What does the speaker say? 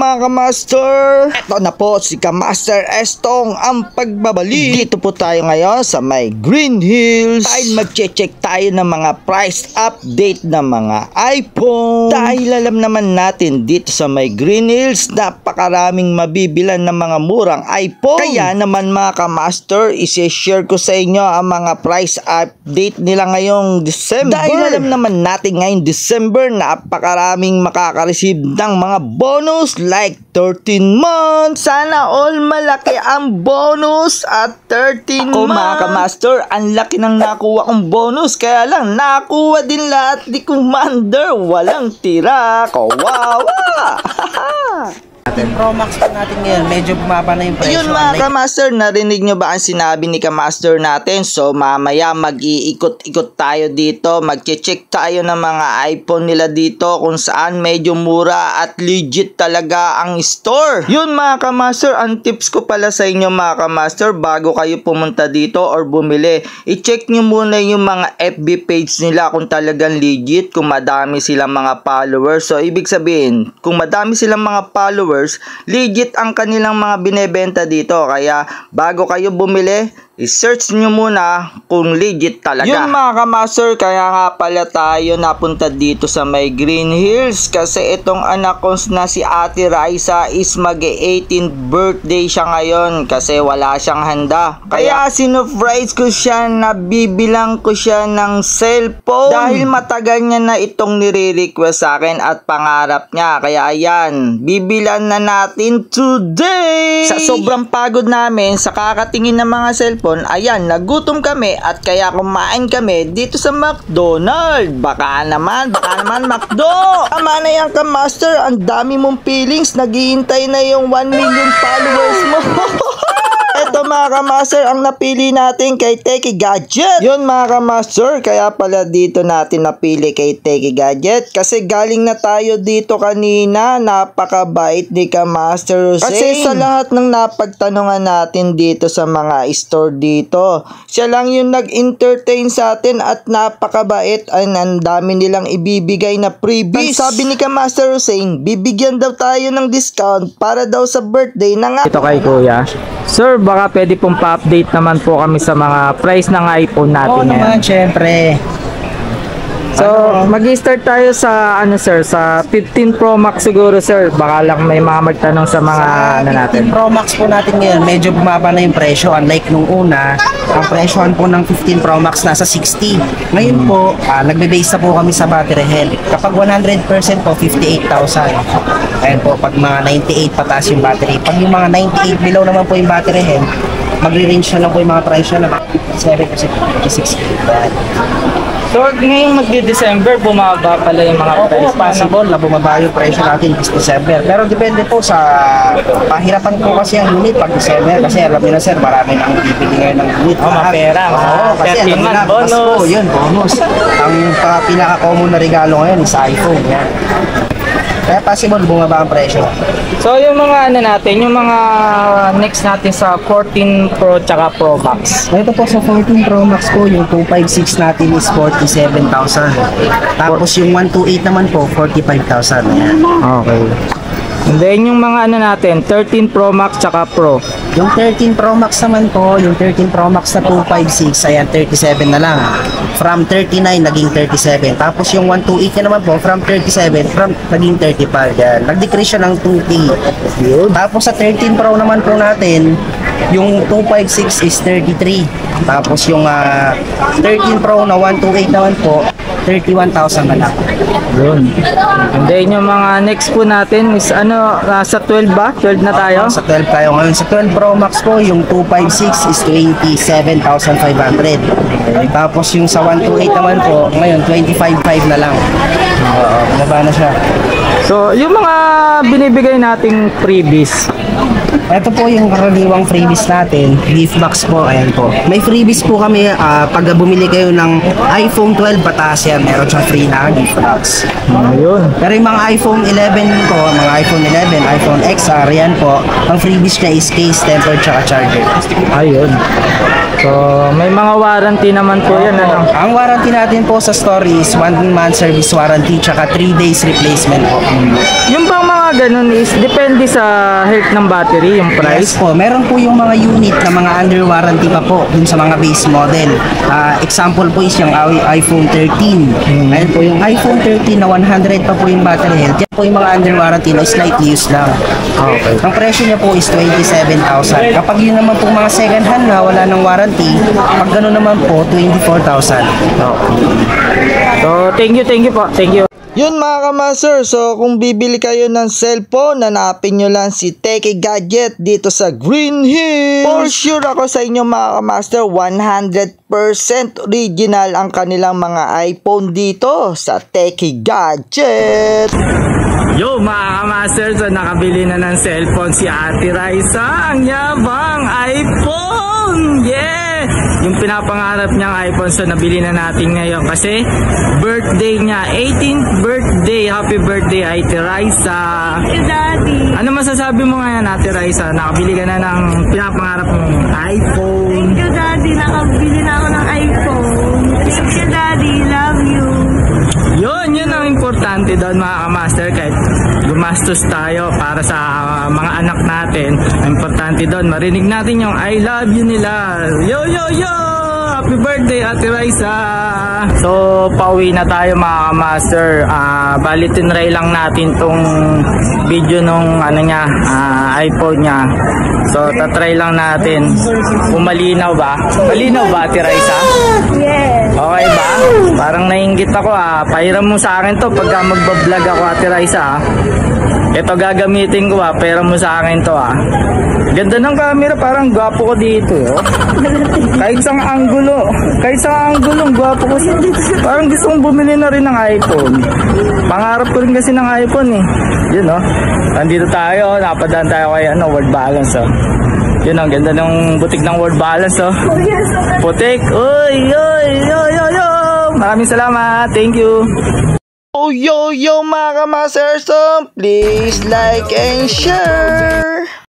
mga kamaster? Eto na po si Kamaster Estong ang pagbabalik. Dito po tayo ngayon sa may Green Hills. Dahil mag-check tayo ng mga price update ng mga iPhone. Dahil alam naman natin dito sa may Green Hills, napakaraming mabibilan ng mga murang iPhone. Kaya naman mga kamaster, isi-share ko sa inyo ang mga price update nila ngayong December. Dahil alam naman natin ngayong December, napakaraming makaka-receive ng mga bonus like 13 months. Sana all malaki ang bonus at 13 months. Mga kamaster, ang laki ng nakuha kong bonus. Kaya lang, nakuha din lahat ni Commander. Walang tira. Kawawa. 15 Pro Max po natin ngayon, medyo bumaba na yung presyo. Yun mga kamaster, narinig nyo ba ang sinabi ni kamaster natin? So mamaya mag-iikot-ikot tayo dito, mag-check tayo ng mga iPhone nila dito kung saan medyo mura at legit talaga ang store. Yun mga kamaster, ang tips ko pala sa inyo mga kamaster, bago kayo pumunta dito or bumili, i-check nyo muna yung mga FB page nila kung talagang legit, kung madami silang mga followers. So ibig sabihin, kung madami silang mga followers, legit ang kanilang mga binebenta dito. Kaya bago kayo bumili, i-search nyo muna kung legit talaga. Yun mga kamaster, kaya nga pala tayo napunta dito sa may Green Hills kasi itong anak ko na si Ate Raisa is mag-18th birthday siya ngayon kasi wala siyang handa. Kaya sinurprise ko siya na bibilang ko siya ng cellphone dahil matagal niya na itong nire-request sa akin at pangarap niya. Kaya ayan, bibilan na natin today. Sa sobrang pagod namin sa kakatingin ng mga cellphone, ayan, nagutom kami at kaya kumain kami dito sa McDonald's. Baka naman McDo. Tama na yan kamaster, ang dami mong feelings, naghihintay na yung 1 million followers mo. Ito mga kamaster, ang napili natin kay Techie Gadget. Yun mga kamaster, kaya pala dito natin napili kay Techie Gadget kasi galing na tayo dito kanina. Napakabait ni Kamaster Hussein. Kasi sa lahat ng napagtanungan natin dito sa mga store dito, siya lang yung nag-entertain sa atin at napakabait. Ang dami nilang ibibigay na freebies. Sabi ni Kamaster Hussein, bibigyan daw tayo ng discount para daw sa birthday na nga. Ito kay Kuya. Sir, baka pwede pong pa-update naman po kami sa mga price ng iPhone natin. Oo naman, syempre. So, mag-start tayo sa sir, sa 15 Pro Max siguro sir. Baka lang may mga magtanong sa mga natin. 15 Pro Max po natin ngayon, medyo bumaba na yung presyo. Unlike nung una, ang presyohan po ng 15 Pro Max nasa 60. Ngayon po, nagbe-base na po kami sa battery health. Kapag 100% po, 58,000. Ayan po, pag mga 98 pataas yung battery. Pag yung mga 98 below naman po yung battery health, magre-range na lang po yung mga presyo na 57 kasi 56. So, ngayong magdi-December, bumaba pala yung mga price. Oo, possible na bumaba yung presyo natin this December. Pero depende po sa pahirapan po kasi ang unit pag December. Kasi alam niyo na sir, marami nang bibili ngayon ng unit. Mapera. Oo, kasi alam niyo na, bonus. Yun, bonus. Ang pinaka-common na regalo ngayon is iPhone. Yan. Kaya possible bumaba ang presyo. So yung mga natin, yung mga next natin sa 14 Pro tsaka Pro Max. Ito po sa 14 Pro Max po, yung 256 natin is 47,000. Tapos yung 128 naman po, 45,000. Ayan. Okay. And then yung mga natin, 13 Pro Max tsaka Pro. Yung 13 Pro Max naman po, yung 13 Pro Max na 256, ayan, 37 na lang. From 39, naging 37. Tapos yung 128 naman po, from 37, naging 35. Yan. Nag-decrease siya ng 2K. Tapos sa 13 Pro naman po natin, yung 256 is 33. Tapos yung 13 Pro na 128 naman po, 31,000 na lang. Yun. And then yung mga next po natin is sa 12 ba? 12 na tayo? Sa 12 tayo ngayon. Sa 12 Pro Max po, yung 256 is 27,500. Tapos yung sa 128 naman po, ngayon 25,500 na lang. Bumaba na siya. So, yung mga binibigay nating freebies. Ito po yung karaniwang freebies natin, gift box po, ayan po. May freebies po kami pag bumili kayo ng iPhone 12 pataas yan, meron siyang free na gift box. Ayun. Pero yung mga iPhone 11 po, mga iPhone 11, iPhone XR, yan po, ang freebies niya is case, tempered, tsaka charger. Ayun. So, may mga warranty naman po yan, ano? Ang warranty natin po sa store is 1 month service warranty tsaka 3 days replacement po. Yung bang mga ganun is depende sa health ng battery, yung price? Yes po, meron po yung mga unit na mga under warranty pa po dun sa mga base model. Example po is yung iPhone 13. Ayun po yung iPhone 13 na 100 pa po yung battery health. Yan po yung mga under warranty na slightly used lang. Okay. Ang presyo niya po is 27,000. Kapag yun naman po mga second hand na wala ng warranty, pag gano'n naman po 24,000. So, thank you po. Thank you. Yun mga kamaster, so kung bibili kayo ng cellphone, hanapin nyo lang si Techie Gadget dito sa Green Hills. For sure ako sa inyo mga kamaster, 100% original ang kanilang mga iPhone dito sa Techie Gadget. Yo mga kamaster, so nakabili na ng cellphone si Ate Raisa. Ang yabang iPhone! Yeah! Yung pinapangarap niyang iPhone, so nabili na natin ngayon kasi birthday niya, 18th birthday. Happy birthday Ate Raisa. Thank you, Daddy. Ano masasabi mo ngayon Ate Raisa? Nakabili ka na ng pinapangarap mong iPhone. Thank you, Daddy. Nakabili na ako ng iPhone. Thank you, Daddy. Love you. Yun ang importante doon mga kamaster. Kahit gumastos tayo para sa mga anak natin, ang importante doon marinig natin yung I love you nila. Yo! Happy birthday Ate Raisa. So pauwi na tayo mga kamaster. Bali tinry lang natin tong video nung iPhone niya. So tatry lang natin kung malinaw ba. Malinaw ba Ate Raisa? Yes. Okay ba? Parang naiinggit ako Pahiram mo sa akin to pagka magbablog ako Ate Raisa Ito gagamitin ko Pahiram mo sa akin to Ganda ng camera, parang gwapo ko dito Kahit sa anggulo gwapo ko. Parang gusto kong bumili na rin ng iPhone. Pangarap ko rin kasi ng iPhone Yun nandito tayo, napadaan tayo kay World Balance Yun ang ganda ng butik ng World Balance Putik. Uy. Maraming salamat. Thank you. Yo mga kamaster, so please like and share.